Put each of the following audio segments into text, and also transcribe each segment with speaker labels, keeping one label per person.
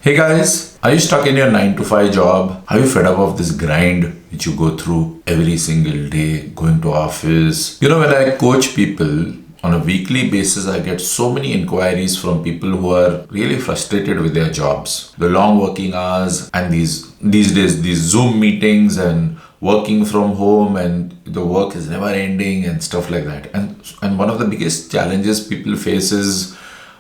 Speaker 1: Hey guys, are you stuck in your 9 to 5 job? Are you fed up of this grind which you go through every single day, going to office? When I coach people on a weekly basis, I get so many inquiries from people who are really frustrated with their jobs. The long working hours and these days these Zoom meetings and working from home, and the work is never ending and stuff like that. And one of the biggest challenges people face is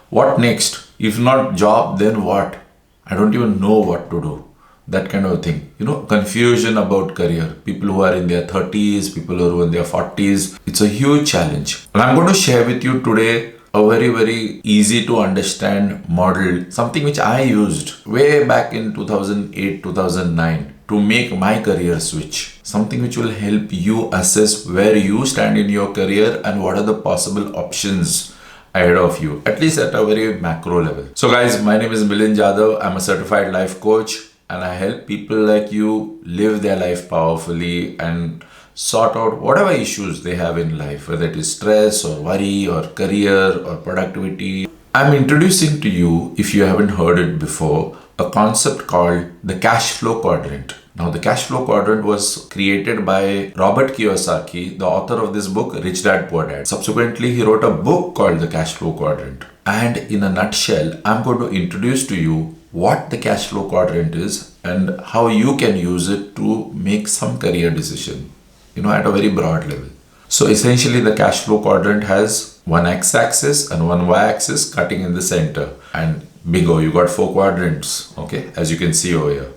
Speaker 1: what next? If not job, then what? I don't even know what to do. That kind of thing. Confusion about career. People who are in their 30s, people who are in their 40s. It's a huge challenge. And I'm going to share with you today a very, very easy to understand model, something which I used way back in 2008, 2009 to make my career switch. Something which will help you assess where you stand in your career and what are the possible options ahead of you, at least at a very macro level. So guys, my name is Milind Jadhav. I'm a certified life coach and I help people like you live their life powerfully and sort out whatever issues they have in life, whether it is stress or worry or career or productivity. I'm introducing to you, if you haven't heard it before, a concept called the cash flow quadrant. Now, the cash flow quadrant was created by Robert Kiyosaki, the author of this book, Rich Dad Poor Dad. Subsequently, he wrote a book called the cash flow quadrant. And in a nutshell, I'm going to introduce to you what the cash flow quadrant is and how you can use it to make some career decision, at a very broad level. So essentially, the cash flow quadrant has one x-axis and one y-axis cutting in the center. And bingo, you got 4 quadrants, okay, as you can see over here.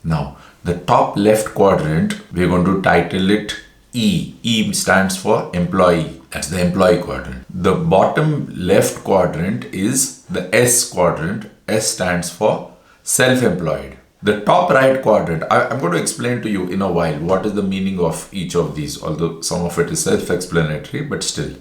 Speaker 1: Now, the top left quadrant, we're going to title it E. E stands for employee. That's the employee quadrant. The bottom left quadrant is the S quadrant. S stands for self-employed. The top right quadrant, I'm going to explain to you in a while what is the meaning of each of these, although some of it is self-explanatory, but still.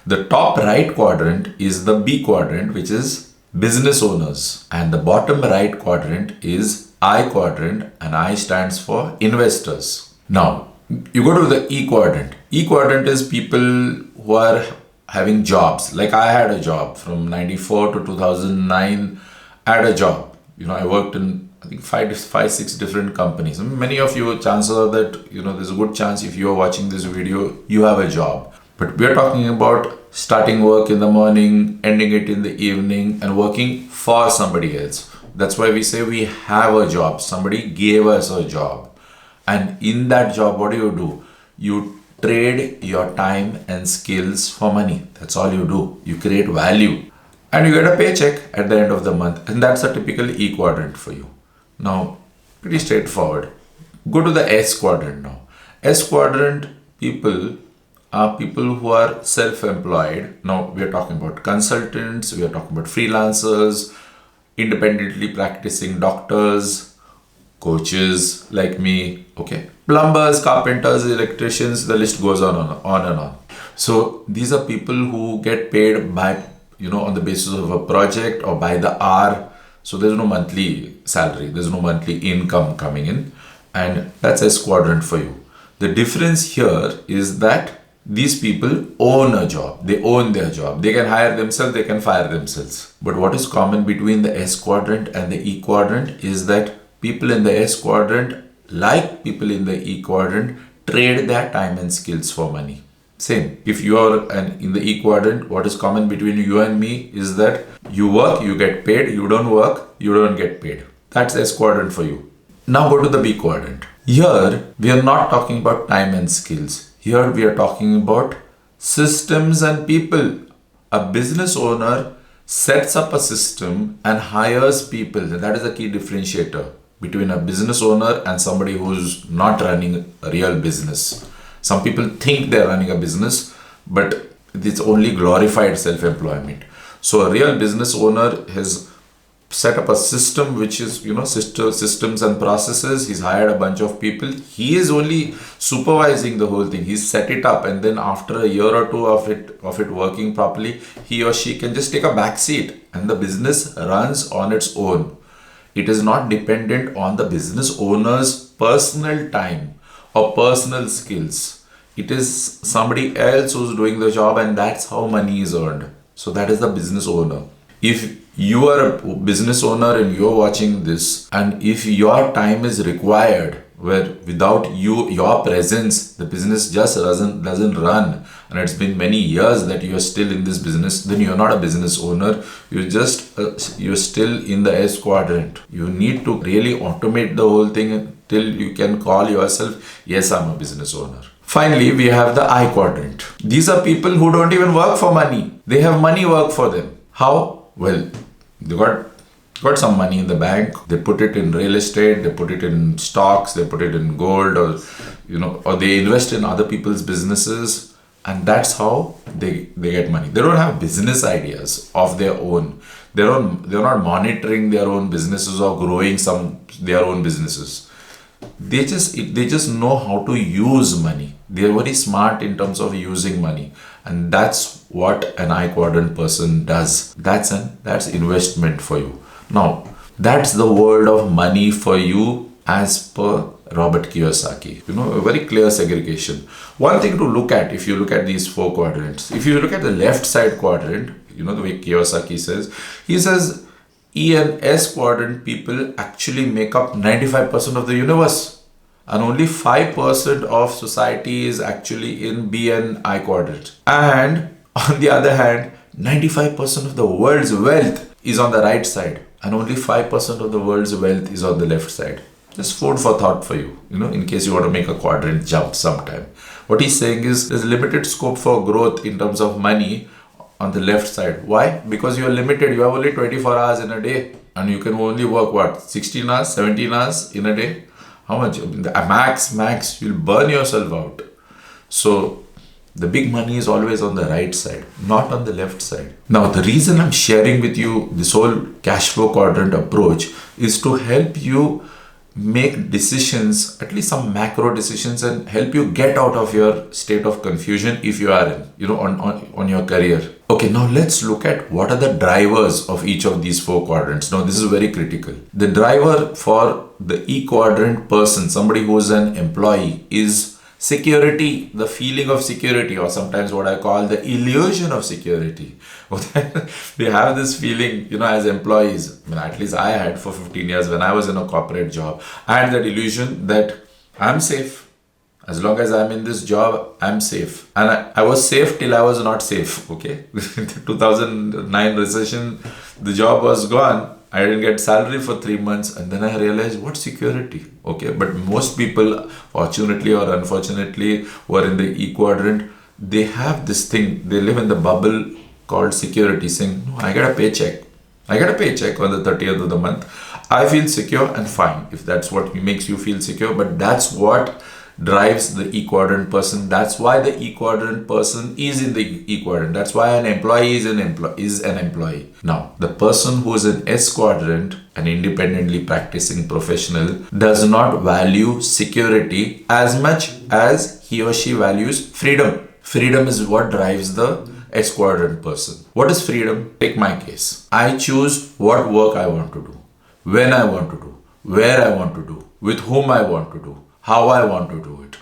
Speaker 1: The top right quadrant is the B quadrant, which is business owners. And the bottom right quadrant is I quadrant, and I stands for investors. Now, you go to the E quadrant. E quadrant is people who are having jobs. Like I had a job from 94 to 2009. I had a job. I worked in, I think, five, 6 different companies. Many of you, chances are that, there's a good chance if you're watching this video, you have a job. But we're talking about starting work in the morning, ending it in the evening, and working for somebody else. That's why we say we have a job. Somebody gave us a job. And in that job, what do? You trade your time and skills for money. That's all you do. You create value. And you get a paycheck at the end of the month. And that's a typical E quadrant for you. Now, pretty straightforward. Go to the S quadrant now. S quadrant people are people who are self-employed. Now, we are talking about consultants. We are talking about freelancers, independently practicing doctors, coaches like me, okay, plumbers, carpenters, electricians, the list goes on and on. So these are people who get paid by, on the basis of a project or by the hour. So there's no monthly salary, there's no monthly income coming in, and that's S quadrant for you. The difference here is that these people own a job. They own their job. They can hire themselves, they can fire themselves. But what is common between the S quadrant and the E quadrant is that people in the S quadrant, like people in the E quadrant, trade their time and skills for money. Same. If you are in the E quadrant, what is common between you and me is that you work, you get paid. You don't work, you don't get paid. That's S quadrant for you. Now go to the B quadrant. Here, we are not talking about time and skills. Here we are talking about systems and people. A business owner sets up a system and hires people. That is the key differentiator between a business owner and somebody who's not running a real business. Some people think they're running a business, but it's only glorified self-employment. So a real business owner has set up a system which is, systems and processes. He's hired a bunch of people. He is only supervising the whole thing. He's set it up, and then after a year or two of it working properly, he or she can just take a back seat and the business runs on its own. It is not dependent on the business owner's personal time or personal skills. It is somebody else who's doing the job, and that's how money is earned. So that is the business owner. If you are a business owner and you're watching this, and if your time is required, where without your presence, the business just doesn't run, and it's been many years that you are still in this business, then you're not a business owner. You're still in the S quadrant. You need to really automate the whole thing till you can call yourself, yes, I'm a business owner. Finally, we have the I quadrant. These are people who don't even work for money. They have money work for them. How? Well, they got some money in the bank. They put it in real estate. They put it in stocks. They put it in gold, or they invest in other people's businesses, and that's how they get money. They don't have business ideas of their own. They're not monitoring their own businesses or growing their own businesses. They just know how to use money. They're very smart in terms of using money, and that's what an I quadrant person does. That's investment for you. Now, that's the world of money for you as per Robert Kiyosaki. A very clear segregation. One thing to look at, if you look at these 4 quadrants, if you look at the left side quadrant, the way Kiyosaki says, he says E and S quadrant people actually make up 95% of the universe, and only 5% of society is actually in B and I quadrant. And on the other hand, 95% of the world's wealth is on the right side, and only 5% of the world's wealth is on the left side. Just food for thought for you, in case you want to make a quadrant jump sometime. What he's saying is there's limited scope for growth in terms of money on the left side. Why? Because you are limited. You have only 24 hours in a day, and you can only work 16 hours, 17 hours in a day. How much? Max, you'll burn yourself out. So the big money is always on the right side, not on the left side. Now, the reason I'm sharing with you this whole cash flow quadrant approach is to help you make decisions, at least some macro decisions, and help you get out of your state of confusion if you are on your career. Okay, now let's look at what are the drivers of each of these 4 quadrants. Now, this is very critical. The driver for the E quadrant person, somebody who is an employee, is security, the feeling of security, or sometimes what I call the illusion of security. We have this feeling, as employees, at least I had for 15 years when I was in a corporate job. I had that illusion that I'm safe. As long as I'm in this job, I'm safe. And I was safe till I was not safe, okay? The 2009 recession, the job was gone. I didn't get salary for 3 months, and then I realized what security, okay? But most people, fortunately or unfortunately, who are in the E quadrant, they have this thing, they live in the bubble called security, saying, no, I get a paycheck. I get a paycheck on the 30th of the month. I feel secure and fine, if that's what makes you feel secure. But that's what drives the E quadrant person. That's why the E quadrant person is in the E quadrant. That's why an employee is an employee. Now, the person who is in S quadrant, an independently practicing professional, does not value security as much as he or she values freedom. Freedom is what drives the S quadrant person. What is freedom? Take my case. I choose what work I want to do, when I want to do, where I want to do, with whom I want to do, how I want to do it.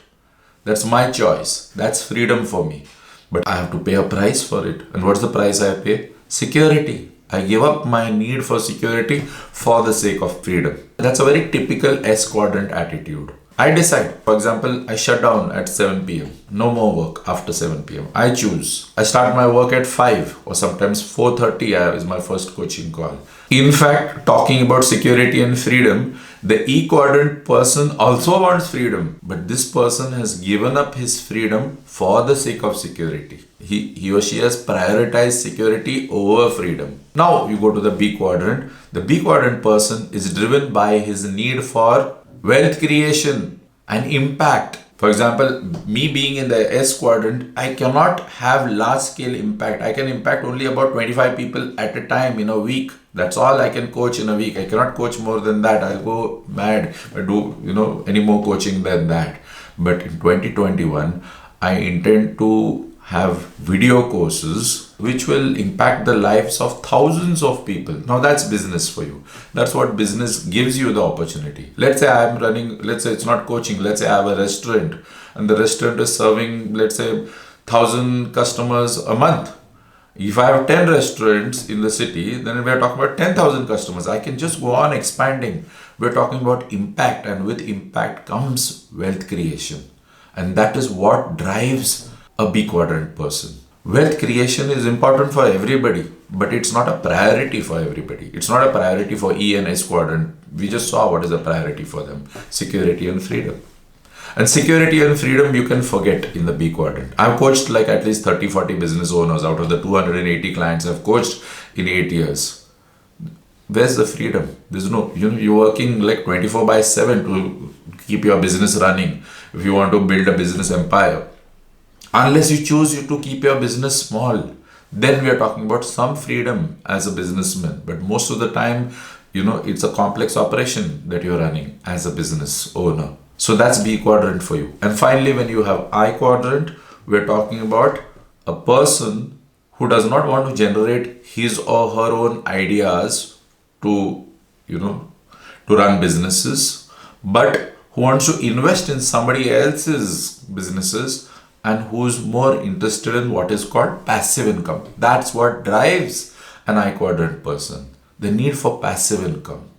Speaker 1: That's my choice. That's freedom for me. But I have to pay a price for it. And what's the price I pay? Security. I give up my need for security for the sake of freedom. That's a very typical S quadrant attitude. I decide, for example, I shut down at 7 p.m. No more work after 7 p.m. I choose. I start my work at 5 or sometimes 4:30 is my first coaching call. In fact, talking about security and freedom, the E quadrant person also wants freedom, but this person has given up his freedom for the sake of security. He or she has prioritized security over freedom. Now you go to the B quadrant. The B quadrant person is driven by his need for wealth creation and impact. For example, me being in the S quadrant, I cannot have large scale impact. I can impact only about 25 people at a time in a week. That's all I can coach in a week. I cannot coach more than that. I'll go mad if I do, any more coaching than that. But in 2021, I intend to have video courses which will impact the lives of thousands of people. Now that's business for you. That's what business gives you the opportunity. Let's say it's not coaching. Let's say I have a restaurant and the restaurant is serving, let's say 1,000 customers a month. If I have 10 restaurants in the city, then we are talking about 10,000 customers. I can just go on expanding. We're talking about impact, and with impact comes wealth creation. And that is what drives a B quadrant person. Wealth creation is important for everybody, but it's not a priority for everybody. It's not a priority for E and S quadrant. We just saw what is a priority for them: security and freedom. And security and freedom you can forget in the B quadrant. I've coached like at least 30-40 business owners out of the 280 clients I've coached in 8 years. Where's the freedom? There's no, you're working like 24/7 to keep your business running. If you want to build a business empire, unless you choose to keep your business small, then we are talking about some freedom as a businessman. But most of the time, it's a complex operation that you're running as a business owner. So that's B quadrant for you. And finally, when you have I quadrant, we're talking about a person who does not want to generate his or her own ideas to run businesses, but who wants to invest in somebody else's businesses and who's more interested in what is called passive income. That's what drives an I quadrant person. The need for passive income.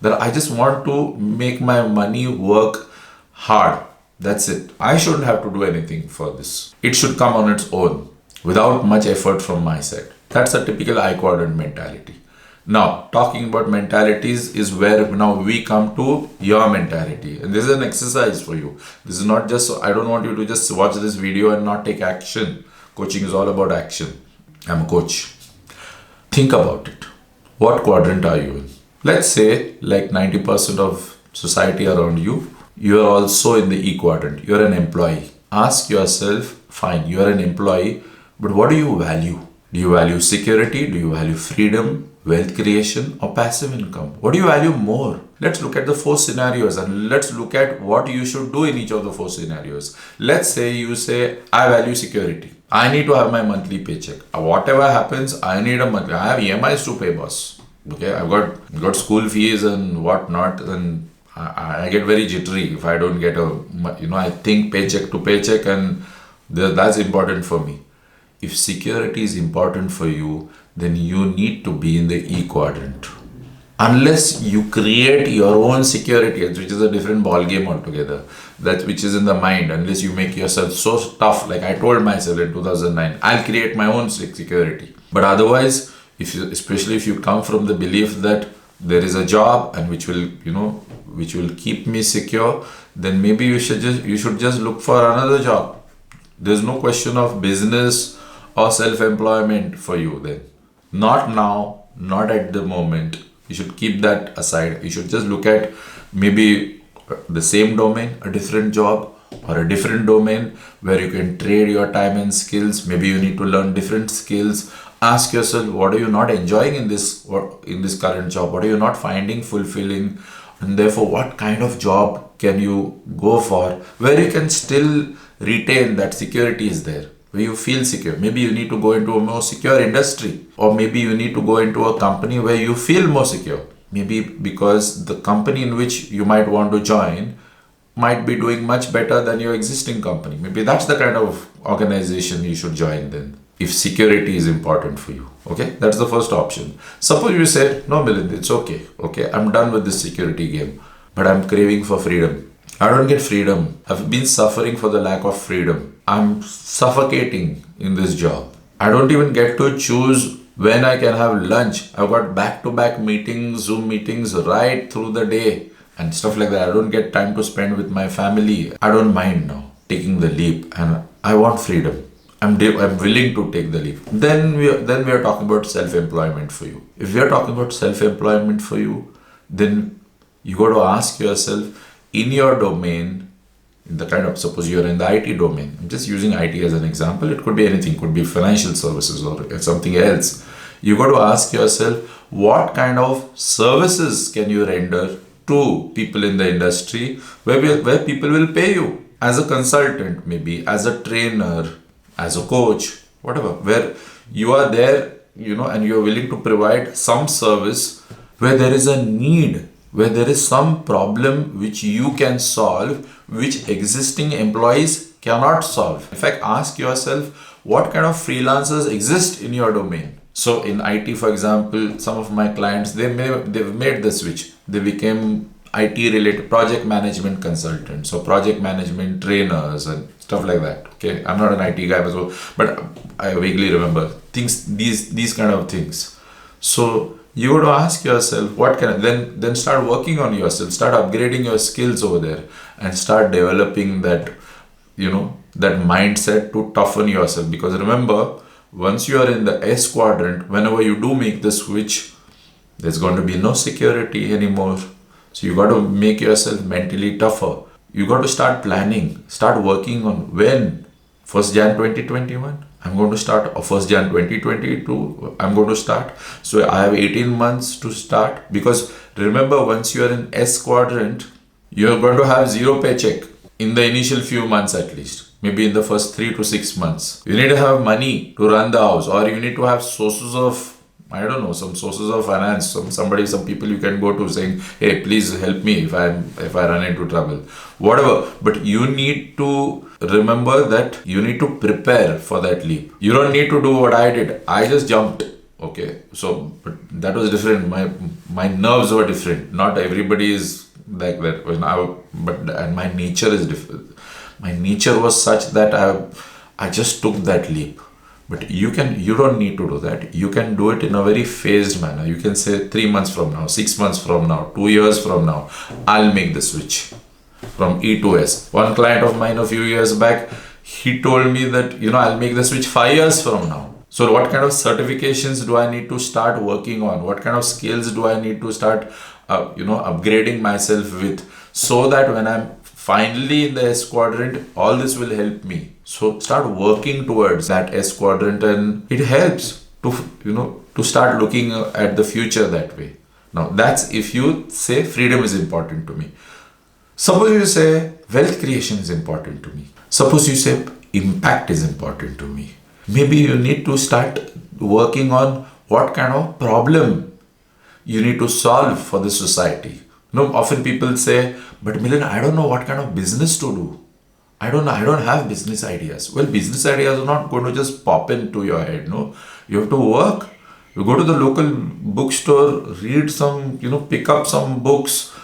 Speaker 1: That I just want to make my money work hard. That's it. I shouldn't have to do anything for this. It should come on its own without much effort from my side. That's a typical I quadrant mentality. Now, talking about mentalities is where now we come to your mentality. And this is an exercise for you. This is not just, I don't want you to just watch this video and not take action. Coaching is all about action. I'm a coach. Think about it. What quadrant are you in? Let's say like 90% of society around you, you are also in the E quadrant. You're an employee. Ask yourself, fine, you're an employee, but what do you value? Do you value security? Do you value freedom, wealth creation, or passive income? What do you value more? Let's look at the 4 scenarios and let's look at what you should do in each of the 4 scenarios. Let's say you say, I value security. I need to have my monthly paycheck. Whatever happens, I need a monthly. I have EMIs to pay, boss. Okay, I've got school fees and whatnot, and I get very jittery if I don't get I think paycheck to paycheck, and that's important for me. If security is important for you, then you need to be in the E quadrant. Unless you create your own security, which is a different ball game altogether, that which is in the mind, unless you make yourself so tough, like I told myself in 2009, I'll create my own security. But otherwise, especially if you come from the belief that there is a job and which will keep me secure, then maybe you should just look for another job. There's no question of business or self-employment for you then. Not now, not at the moment. You should keep that aside. You should just look at maybe the same domain, a different job, or a different domain where you can trade your time and skills. Maybe you need to learn different skills. Ask yourself, what are you not enjoying in this current job? What are you not finding fulfilling? And therefore, what kind of job can you go for where you can still retain that security is there, where you feel secure? Maybe you need to go into a more secure industry, or maybe you need to go into a company where you feel more secure. Maybe because the company in which you might want to join might be doing much better than your existing company. Maybe that's the kind of organization you should join then, if security is important for you. Okay, that's the first option. Suppose you say, no Milind, it's okay, I'm done with this security game, but I'm craving for freedom. I don't get freedom. I've been suffering for the lack of freedom. I'm suffocating in this job. I don't even get to choose when I can have lunch. I've got back-to-back meetings, Zoom meetings right through the day and stuff like that. I don't get time to spend with my family. I don't mind now taking the leap, and I want freedom. I'm willing to take the leap. Then we are talking about self-employment for you. If we are talking about self-employment for you, then you got to ask yourself, in your domain, suppose you're in the IT domain. I'm just using IT as an example. It could be anything. It could be financial services or something else. You got to ask yourself, what kind of services can you render to people in the industry where people will pay you as a consultant, maybe as a trainer, as a coach, whatever, where you are there, and you're willing to provide some service where there is a need, where there is some problem which you can solve, which existing employees cannot solve. In fact, ask yourself, what kind of freelancers exist in your domain. So in IT, for example, some of my clients, they've made the switch. They became IT related project management consultants, so project management trainers and stuff like that. Okay, I'm not an IT guy as well, but I vaguely remember things, these kind of things. So you got to ask yourself, what can I, then start working on yourself, start upgrading your skills over there, and start developing that, that mindset to toughen yourself. Because remember, once you are in the S quadrant, whenever you do make the switch, there's going to be no security anymore. So you got to make yourself mentally tougher. You got to start planning, start working on when. 1st Jan 2021, I'm going to start. Or 1st Jan 2022, I'm going to start. So I have 18 months to start. Because remember, once you are in S quadrant, you're going to have zero paycheck in the initial few months at least. Maybe in the first 3 to 6 months. You need to have money to run the house, or you need to have sources of, I don't know, some sources of finance, some people you can go to saying, hey, please help me if I run into trouble. Whatever. But you need to remember that you need to prepare for that leap. You don't need to do what I did. I just jumped. Okay. So, but that was different. My nerves were different. Not everybody is like that. And my nature is different. My nature was such that I just took that leap. But you don't need to do that. You can do it in a very phased manner. You can say 3 months from now, 6 months from now, 2 years from now, I'll make the switch from E to S. One client of mine a few years back, he told me that, I'll make the switch 5 years from now. So what kind of certifications do I need to start working on? What kind of skills do I need to start, upgrading myself with, so that when I'm finally in the S quadrant, all this will help me. So start working towards that S quadrant, and it helps to start looking at the future that way. Now that's if you say freedom is important to me. Suppose you say wealth creation is important to me. Suppose you say impact is important to me. Maybe you need to start working on what kind of problem you need to solve for the society. Often people say, but Milind, I don't know what kind of business to do. I don't know. I don't have business ideas. Well, business ideas are not going to just pop into your head. No, you have to work. You go to the local bookstore, read some, pick up some books,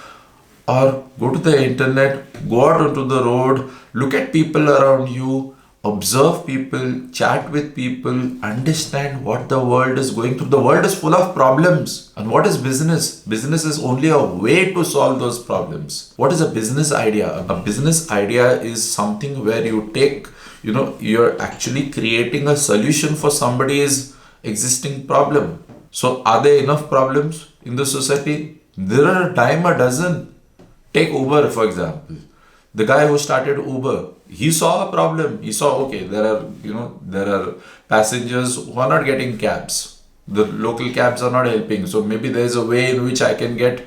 Speaker 1: or go to the internet, go out onto the road, look at people around you, observe people, chat with people, understand what the world is going through. The world is full of problems. And what is business? Business is only a way to solve those problems. What is a business idea? A business idea is something where you take, you're actually creating a solution for somebody's existing problem. So are there enough problems in the society? There are a dime a dozen. Take Uber, for example. The guy who started Uber, he saw a problem. He saw, okay, there are passengers who are not getting cabs. The local cabs are not helping. So maybe there's a way in which I can get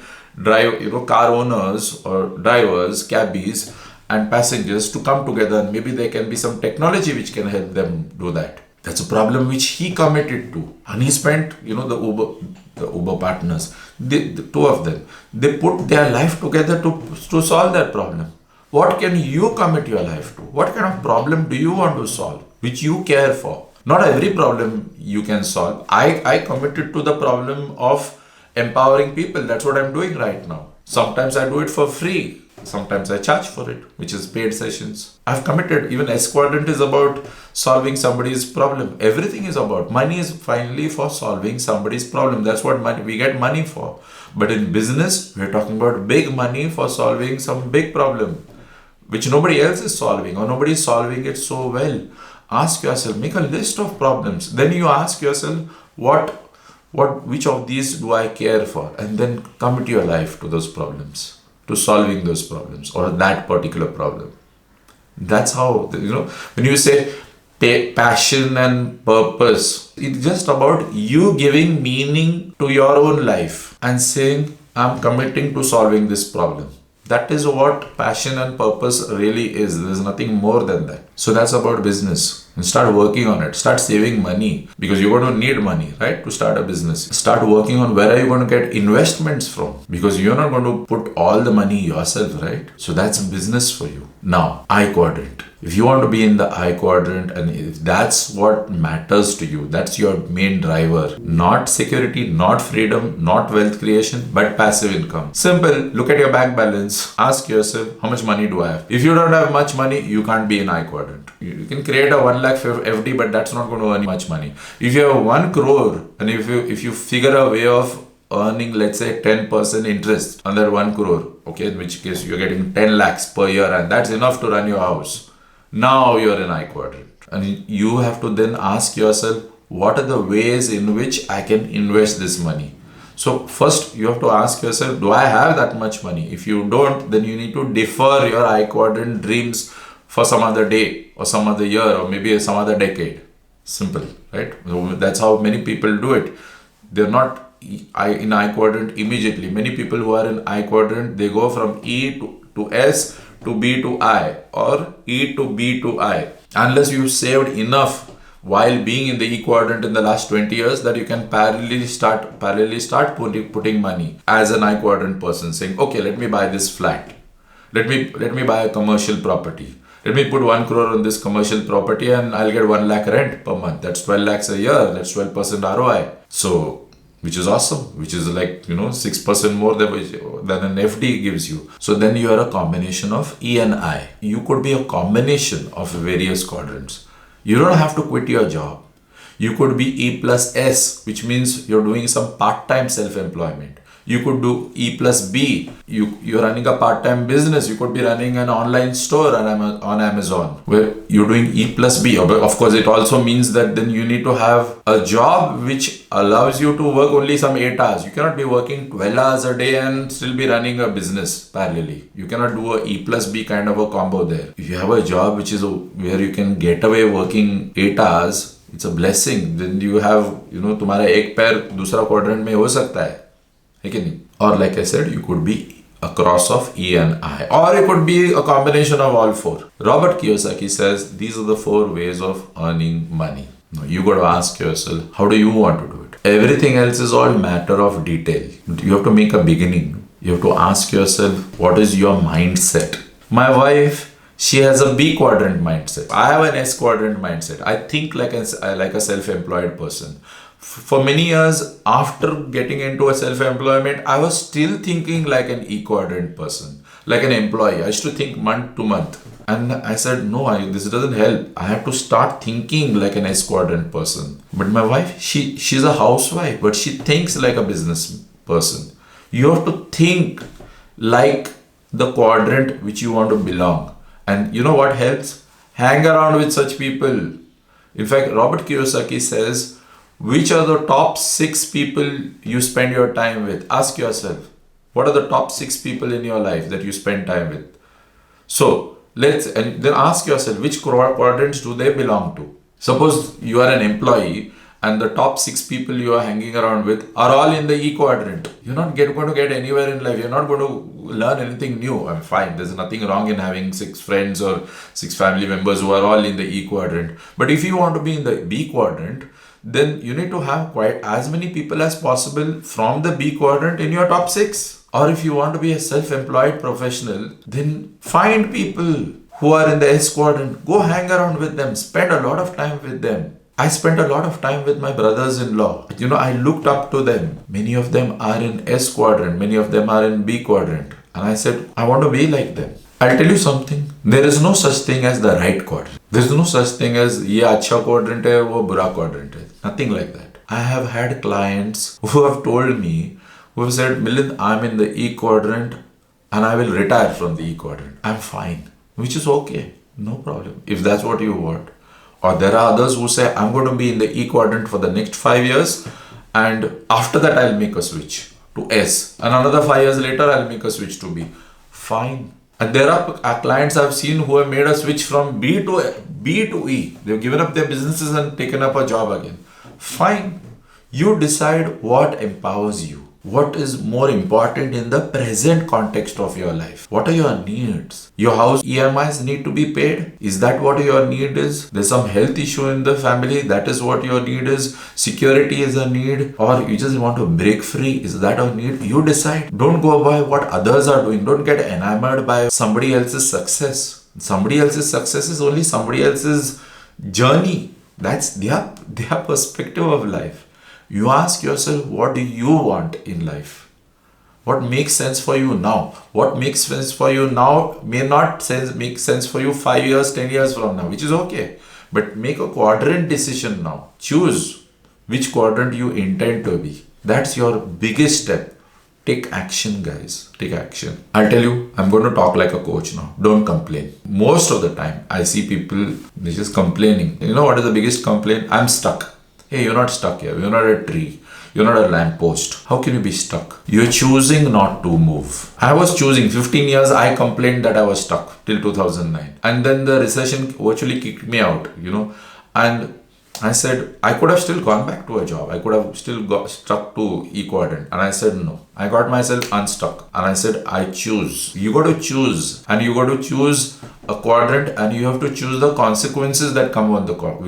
Speaker 1: car owners or drivers, cabbies and passengers to come together. And maybe there can be some technology which can help them do that. That's a problem which he committed to. And he spent, the Uber partners, the two of them, they put their life together to solve that problem. What can you commit your life to? What kind of problem do you want to solve, which you care for? Not every problem you can solve. I committed to the problem of empowering people. That's what I'm doing right now. Sometimes I do it for free. Sometimes I charge for it, which is paid sessions. I've committed. Even S quadrant is about solving somebody's problem. Everything is about. Money is finally for solving somebody's problem. That's what we get money for. But in business, we're talking about big money for solving some big problem, which nobody else is solving, or nobody is solving it so well. Ask yourself, make a list of problems. Then you ask yourself, which of these do I care for? And then commit your life to those problems, to solving those problems or that particular problem. That's how, when you say passion and purpose, it's just about you giving meaning to your own life and saying, I'm committing to solving this problem. That is what passion and purpose really is. There's nothing more than that. So that's about business. and start working on it. Start saving money because you're going to need money, right, to start a business. Start working on where are you going to get investments from because you're not going to put all the money yourself, right? So that's a business for you. Now, I quadrant. If you want to be in the I quadrant and if that's what matters to you, that's your main driver, not security, not freedom, not wealth creation, but passive income. Simple. Look at your bank balance. Ask yourself, how much money do I have? If you don't have much money, you can't be in I quadrant. You can create a 1 lakh FD, but that's not going to earn much money. If you have 1 crore and if you figure a way of earning, let's say 10% interest on that 1 crore, okay, in which case you're getting 10 lakhs per year and that's enough to run your house. Now you're in I quadrant. And you have to then ask yourself, what are the ways in which I can invest this money? So first you have to ask yourself, do I have that much money? If you don't, then you need to defer your I quadrant dreams for some other day or some other year or maybe some other decade. Simple, right? So that's how many people do it. They're not in I quadrant immediately. Many people who are in I quadrant, they go from E to S to B to I or E to B to I. Unless you've saved enough while being in the E quadrant in the last 20 years that you can parallelly start putting money as an I quadrant person, saying, okay, let me buy this flat. Let me buy a commercial property. Let me put 1 crore on this commercial property and I'll get 1 lakh rent per month. That's 12 lakhs a year. That's 12% ROI. So, which is awesome, which is like, 6% more than an FD gives you. So then you are a combination of E and I. You could be a combination of various quadrants. You don't have to quit your job. You could be E plus S, which means you're doing some part-time self-employment. You could do E plus B. You're running a part-time business. You could be running an online store on Amazon where you're doing E plus B. Of course, it also means that then you need to have a job which allows you to work only some 8 hours. You cannot be working 12 hours a day and still be running a business parallelly. You cannot do a E plus B kind of a combo there. If you have a job which is where you can get away working 8 hours, it's a blessing. Then you have, तुम्हारा एक पैर दूसरा quadrant में हो सकता है. Or like I said, you could be a cross of E and I, or it could be a combination of all four. Robert Kiyosaki says these are the 4 ways of earning money. Now you got to ask yourself, how do you want to do it? Everything else is all matter of detail. You have to make a beginning. You have to ask yourself, what is your mindset? My wife, she has a B quadrant mindset. I have an S quadrant mindset. I think like a self-employed person. For many years after getting into a self-employment, I was still thinking like an E quadrant person, like an employee. I used to think month to month. And I said, no, this doesn't help. I have to start thinking like an S quadrant person. But my wife, she's a housewife, but she thinks like a business person. You have to think like the quadrant which you want to belong. And you know what helps? Hang around with such people. In fact, Robert Kiyosaki says, which are the top 6 people you spend your time with? Ask yourself, what are the top 6 people in your life that you spend time with? So, and then ask yourself, which quadrants do they belong to? Suppose you are an employee and the top 6 people you are hanging around with are all in the E quadrant. You're not going to get anywhere in life. You're not going to learn anything new. I'm fine. There's nothing wrong in having 6 friends or 6 family members who are all in the E quadrant. But if you want to be in the B quadrant, then you need to have quite as many people as possible from the B quadrant in your top 6. Or if you want to be a self-employed professional, then find people who are in the S quadrant. Go hang around with them. Spend a lot of time with them. I spent a lot of time with my brothers-in-law. I looked up to them. Many of them are in S quadrant. Many of them are in B quadrant. And I said, I want to be like them. I'll tell you something. There is no such thing as the right quadrant. There is no such thing as ye acha quadrant hai, wo bura quadrant hai. Nothing like that. I have had clients who have told me, who have said, Milind, I'm in the E quadrant and I will retire from the E quadrant. I'm fine. Which is okay. No problem. If that's what you want. Or there are others who say, I'm going to be in the E quadrant for the next 5 years and after that I'll make a switch to S. And another 5 years later, I'll make a switch to B. Fine. And there are clients I've seen who have made a switch from B to E. They've given up their businesses and taken up a job again. Fine. You decide what empowers you. what is more important in the present context of your life. What are your needs? Your house EMIs need to be paid? Is that what your need is? There's some health issue in the family, that is what your need is. Security is a need, or you just want to break free, is that a need? You decide. Don't go by what others are doing. Don't get enamored by somebody else's success. Somebody else's success is only somebody else's journey. That's their perspective of life. You ask yourself, what do you want in life? What makes sense for you now? What makes sense for you now may not make sense for you 5 years, 10 years from now, which is okay. But make a quadrant decision now. Choose which quadrant you intend to be. That's your biggest step. Take action, guys. Take action. I'll tell you, I'm going to talk like a coach now. Don't complain. Most of the time, I see people, they're just complaining. You know what is the biggest complaint? I'm stuck. Hey, you're not stuck here. You're not a tree. You're not a lamppost. How can you be stuck? You're choosing not to move. I was choosing. 15 years, I complained that I was stuck till 2009. And then the recession virtually kicked me out, And I said, I could have still gone back to a job. I could have still got stuck to E-quadrant. And I said, no. I got myself unstuck. And I said, I choose. You got to choose. And you got to choose a quadrant, and you have to choose the consequences that come with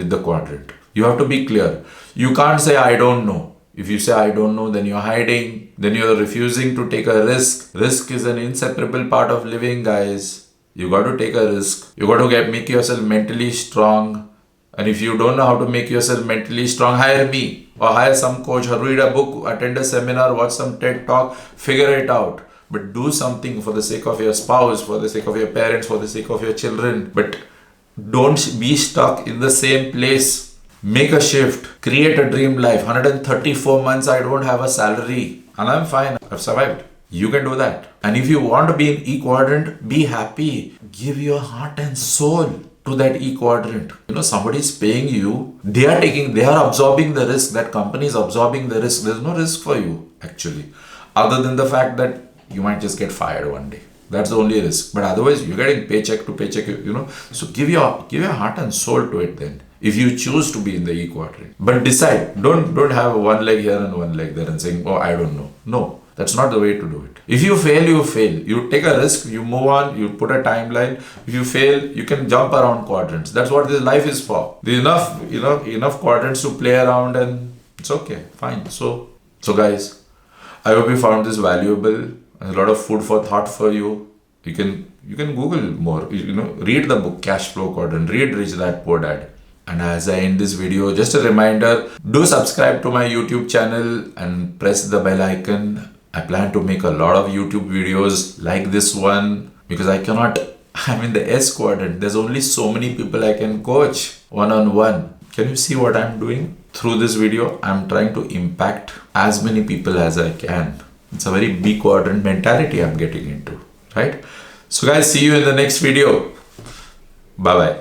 Speaker 1: the quadrant. You have to be clear. You can't say, I don't know. If you say, I don't know, then you're hiding. Then you're refusing to take a risk. Risk is an inseparable part of living, guys. You got to take a risk. You got to make yourself mentally strong. And if you don't know how to make yourself mentally strong, hire me or hire some coach or read a book, attend a seminar, watch some TED talk, figure it out. But do something for the sake of your spouse, for the sake of your parents, for the sake of your children. But don't be stuck in the same place. Make a shift. Create a dream life. 134 months I don't have a salary and I'm fine. I've survived. You can do that. And if you want to be in E-quadrant, be happy. Give your heart and soul to that E-quadrant. Somebody is paying you. They are absorbing the risk. That company is absorbing the risk. There's no risk for you, actually. Other than the fact that you might just get fired one day. That's the only risk. But otherwise, you're getting paycheck to paycheck, So give your heart and soul to it then. If you choose to be in the E-quadrant. But decide. Don't have one leg here and one leg there and saying, oh, I don't know. No, that's not the way to do it. If you fail, you fail. You take a risk, you move on, you put a timeline. If you fail, you can jump around quadrants. That's what this life is for. There's enough quadrants to play around, and it's okay, fine. So guys, I hope you found this valuable. A lot of food for thought for you. You can Google more. Read the book Cash Flow Quadrant. Read Rich Dad Poor Dad. And as I end this video, just a reminder, do subscribe to my YouTube channel and press the bell icon. I plan to make a lot of YouTube videos like this one because I'm in the S quadrant. There's only so many people I can coach one-on-one. Can you see what I'm doing? Through this video, I'm trying to impact as many people as I can. It's a very B quadrant mentality I'm getting into, right? So guys, see you in the next video. Bye-bye.